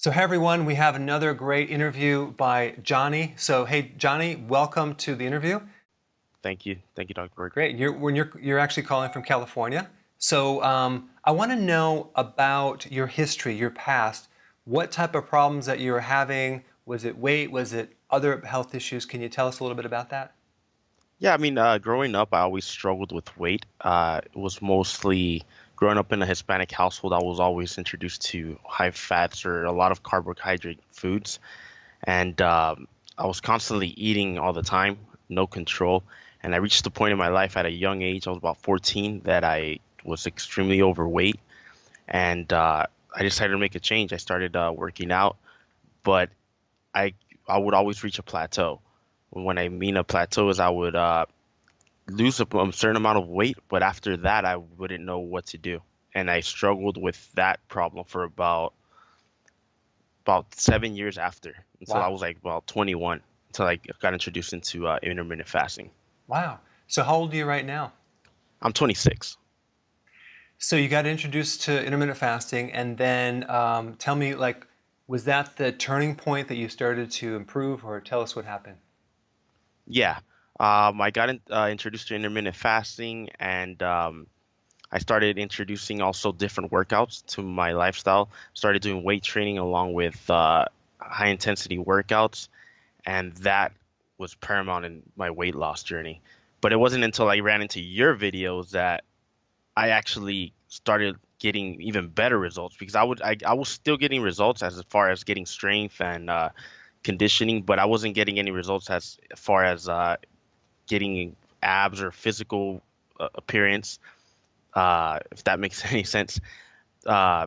So, hey everyone, we have another great interview by Johnny. So, hey Johnny, welcome to the interview. Thank you. Thank you, Dr. Berg. Great. You're actually calling from California. So, I want to know about your history, your past. What type of problems that you were having? Was it weight? Was it other health issues? Can you tell us a little bit about that? Yeah, growing up, I always struggled with weight. It was mostly growing up in a Hispanic household. I was always introduced to high fats or a lot of carbohydrate foods, and I was constantly eating all the time, no control. And I reached the point in my life at a young age, I was about 14, that I was extremely overweight, and I decided to make a change. I started working out, but I I would always reach a plateau. When I mean a plateau is I would lose a certain amount of weight, but after that I wouldn't know what to do. And I struggled with that problem for about 7 years after, until I Wow. was like about 21, until I got introduced into intermittent fasting. Wow. So, how old are you right now? I'm 26. So, you got introduced to intermittent fasting, and then tell me, was that the turning point that you started to improve, or tell us what happened? Yeah. I got introduced to intermittent fasting, and I started introducing also different workouts to my lifestyle. Started doing weight training along with high intensity workouts, and that was paramount in my weight loss journey. But it wasn't until I ran into your videos that I actually started getting even better results, because I was still getting results as far as getting strength and conditioning, but I wasn't getting any results as far as getting abs or physical appearance, if that makes any sense. Uh,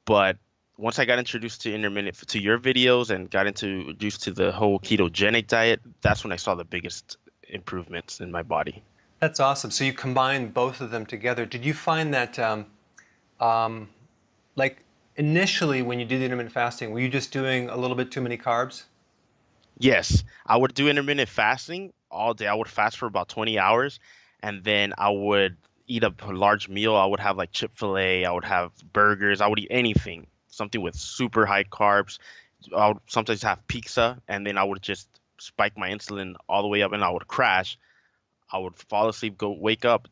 but once I got introduced to intermittent to your videos and got introduced to the whole ketogenic diet, that's when I saw the biggest improvements in my body. That's awesome. So you combined both of them together. Did you find that, um, like initially when you did the intermittent fasting, were you just doing a little bit too many carbs? Yes, I would do intermittent fasting all day. I would fast for about 20 hours, and then I would eat a large meal. I would have like Chick-fil-A, I would have burgers, I would eat anything, something with super high carbs. I would sometimes have pizza, and then I would just spike my insulin all the way up, and I would crash. I would fall asleep, go wake up,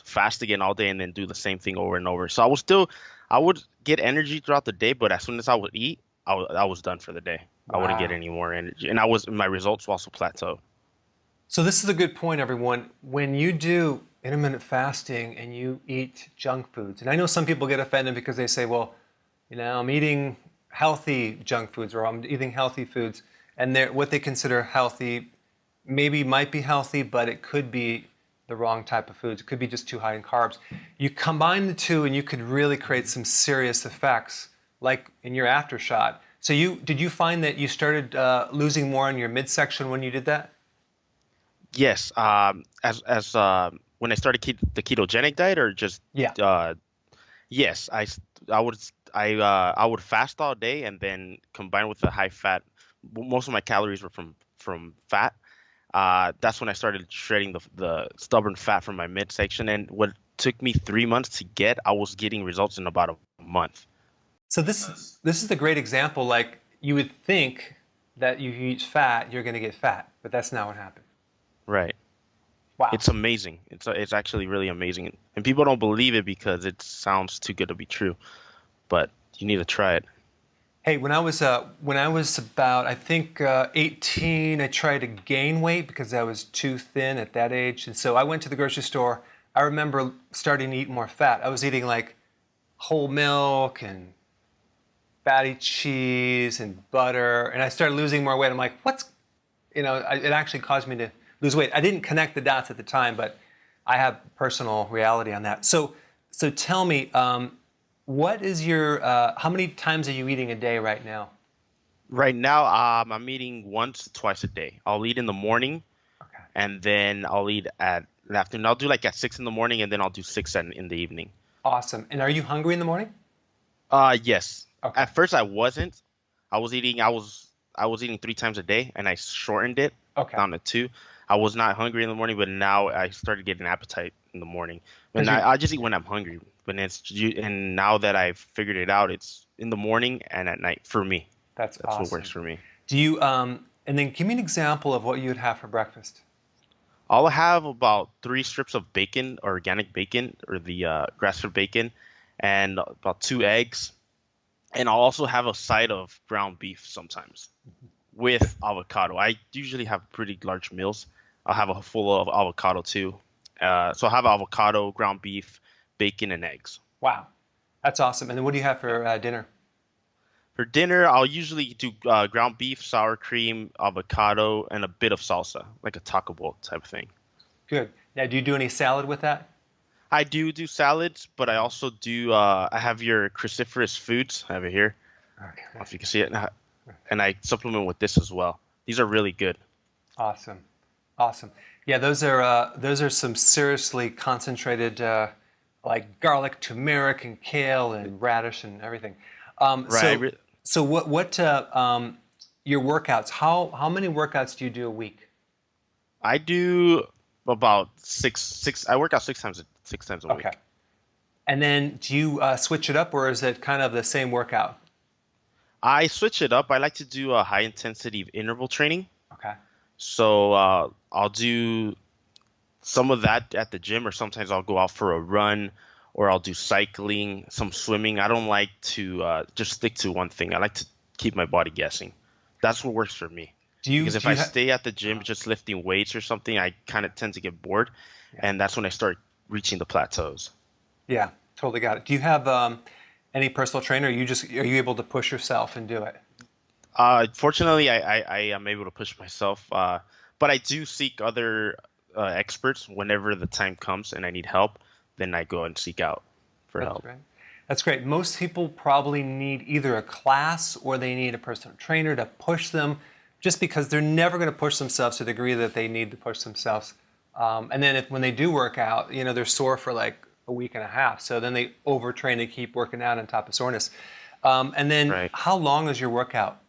fast again all day, and then do the same thing over and over. So I would get energy throughout the day, but as soon as I would eat, I was done for the day. I wouldn't get Wow. any more energy, and my results were also plateau. So this is a good point, everyone. When you do intermittent fasting and you eat junk foods, and I know some people get offended because they say, well, I'm eating healthy junk foods or I'm eating healthy foods, and what they consider healthy maybe might be healthy, but it could be the wrong type of foods. It could be just too high in carbs. You combine the two and you could really create some serious effects, like in your aftershot. So did you find that you started losing more in your midsection when you did that? Yes, as when I started the ketogenic diet, or just Yeah. uh, yes, I would I would fast all day and then combine with the high fat. Most of my calories were from fat. That's when I started shredding the stubborn fat from my midsection. And what took me 3 months to get, I was getting results in about a month. So this is a great example. Like you would think that you eat fat, you're going to get fat, but that's not what happened. Right. Wow. It's amazing. It's actually really amazing. And people don't believe it because it sounds too good to be true, but you need to try it. Hey, when I was about I think 18, I tried to gain weight because I was too thin at that age, and so I went to the grocery store. I remember starting to eat more fat. I was eating like whole milk and fatty cheese and butter, and I started losing more weight. I'm like, it actually caused me to lose weight. I didn't connect the dots at the time, but I have personal reality on that. So tell me, what is how many times are you eating a day right now? Right now, I'm eating once, twice a day. I'll eat in the morning, Okay. and then I'll eat at the afternoon. I'll do like at 6 in the morning, and then I'll do six in the evening. Awesome. And are you hungry in the morning? Yes. Okay. At first, I wasn't. I was eating 3 times a day, and I shortened it Okay. down to two. I was not hungry in the morning, but now I started getting appetite in the morning. 'Cause And you, I just eat when I'm hungry. And now that I've figured it out, it's in the morning and at night for me. that's That's what works awesome. for me. Do you, and then give me an example of what you would have for breakfast. I'll have about 3 strips of bacon, organic bacon, or the grass-fed bacon, and about 2 eggs. And I'll also have a side of ground beef sometimes with avocado. I usually have pretty large meals. I'll have a full of avocado too. So I'll have avocado, ground beef, bacon, and eggs. Wow, that's awesome. And then what do you have for dinner? For dinner, I'll usually do ground beef, sour cream, avocado, and a bit of salsa, like a taco bowl type of thing. Good. Now, do you do any salad with that? I do salads, but I also do. I have your cruciferous foods. I have it here. I don't know Okay. if you can see it, and I supplement with this as well. These are really good. Awesome. Awesome. Yeah, those are some seriously concentrated like garlic, turmeric, and kale, and radish, and everything. Um, Right. so so what your workouts? How many workouts do you do a week? I do about six. I work out 6 times a Okay. week. And then do you switch it up, or is it kind of the same workout? I switch it up. I like to do a high intensity interval training. Okay. So I'll do some of that at the gym, or sometimes I'll go out for a run, or I'll do cycling, some swimming. I don't like to just stick to one thing. I like to keep my body guessing. That's what works for me. Because if Do I you have? stay at the gym just lifting weights or something, I kind of tend to get bored, Yeah. and that's when I start reaching the plateaus. Yeah. Totally got it. Do you have any personal trainer? Or are you able to push yourself and do it? Fortunately, I am able to push myself, but I do seek other experts whenever the time comes and I need help. Then I go and seek out for That's help. great. That's great. Most people probably need either a class or they need a personal trainer to push them, just because they're never going to push themselves to the degree that they need to push themselves. And then when they do work out, they're sore for like a week and a half. So then they overtrain, they keep working out on top of soreness. And then Right. how long is your workout?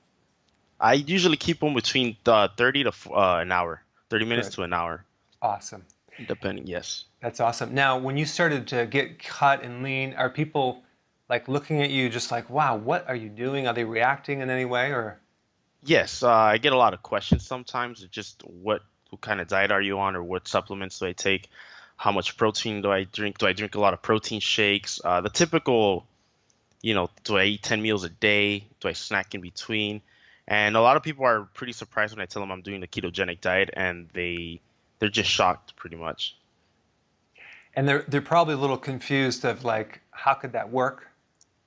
I usually keep them between 30 to an hour, 30 minutes Good. to an hour, Awesome. depending. Yes. That's awesome. Now, when you started to get cut and lean, are people like looking at you just like, wow, what are you doing? Are they reacting in any way or? Yes, I get a lot of questions sometimes. Just what kind of diet are you on, or what supplements do I take? How much protein do I drink? Do I drink a lot of protein shakes? The typical, do I eat 10 meals a day? Do I snack in between? And a lot of people are pretty surprised when I tell them I'm doing the ketogenic diet, and they're just shocked pretty much. And they're probably a little confused of like, how could that work?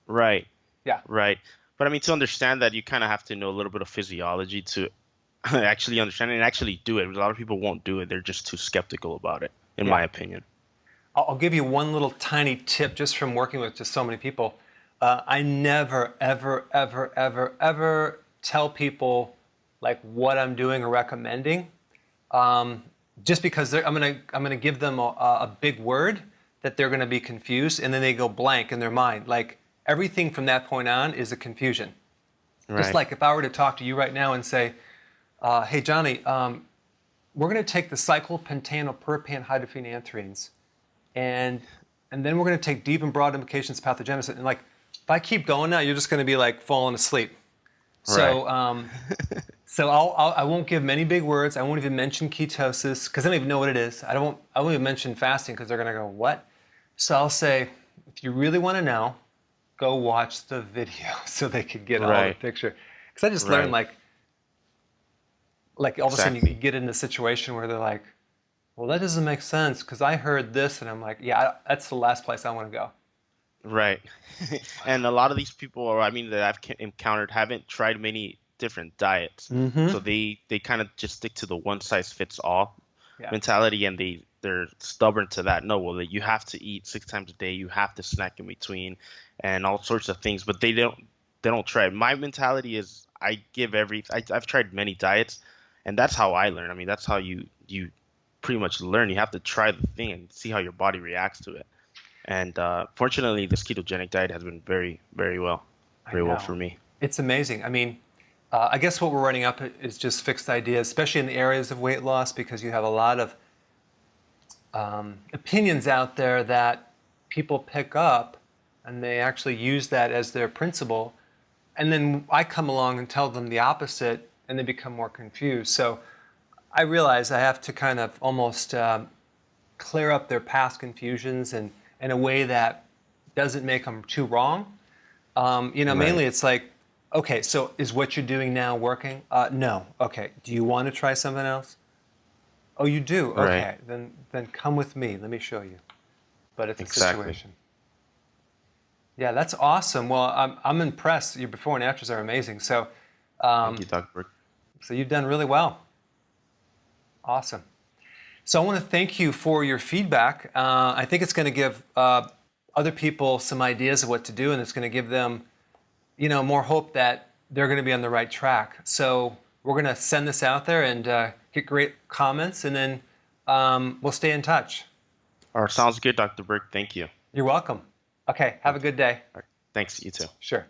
Right, Yeah, right. But I mean, to understand that, you kind of have to know a little bit of physiology to actually understand it and actually do it. A lot of people won't do it. They're just too skeptical about it, in yeah. my opinion. I'll give you one little tiny tip just from working with just so many people. I never, ever, ever, ever, ever tell people like what I'm doing or recommending, just because I'm gonna give them a big word that they're gonna be confused, and then they go blank in their mind. Like everything from that point on is a confusion. Just Right, like if I were to talk to you right now and say, "Hey Johnny, we're gonna take the cyclopentanopropan hydrophenanthrines, and and then we're going to take deep and broad implications of pathogenesis." And like, if I keep going now, you're just going to be like falling asleep. right, So I won't give many big words. I won't even mention ketosis because I don't even know what it is. I won't even mention fasting because they're going to go, what? So I'll say, if you really want to know, go watch the video so they could get all the right, picture. Because I just learned right. like all of a sudden you Exactly. get in a situation where they're like, well, that doesn't make sense because I heard this, and I'm like, yeah, that's the last place I want to go. Right. And a lot of these people, or I mean, that I've encountered, haven't tried many different diets. Mm-hmm. So they kind of just stick to the one size fits all Yeah. mentality, and they're stubborn to that. No, well, that you have to eat 6 times a day, you have to snack in between, and all sorts of things. But they don't try it. My mentality is I've tried many diets, and that's how I learn. I mean, that's how you pretty much learn. You have to try the thing and see how your body reacts to it. And fortunately, this ketogenic diet has been I very well know. for me. It's amazing. I mean, I guess what we're running up is just fixed ideas, especially in the areas of weight loss, because you have a lot of opinions out there that people pick up and they actually use that as their principle. And then I come along and tell them the opposite and they become more confused. So I realize I have to kind of almost clear up their past confusions and in a way that doesn't make them too wrong. Right. Mainly it's like, okay, so is what you're doing now working? No. Okay. Do you want to try something else? Oh, you do? Right. Okay. Then come with me. Let me show you. But it's a Exactly. situation. Yeah, that's awesome. Well, I'm impressed. Your before and afters are amazing. So, Thank you, um, Dr. Berg. so you've done really well. Awesome. So I want to thank you for your feedback. I think it's going to give other people some ideas of what to do, and it's going to give them, more hope that they're going to be on the right track. So we're going to send this out there and get great comments, and then we'll stay in touch. Sounds good, Dr. Berg. Thank you. You're welcome. Okay, have a Thank you. good day. All right. Thanks. You too. Sure.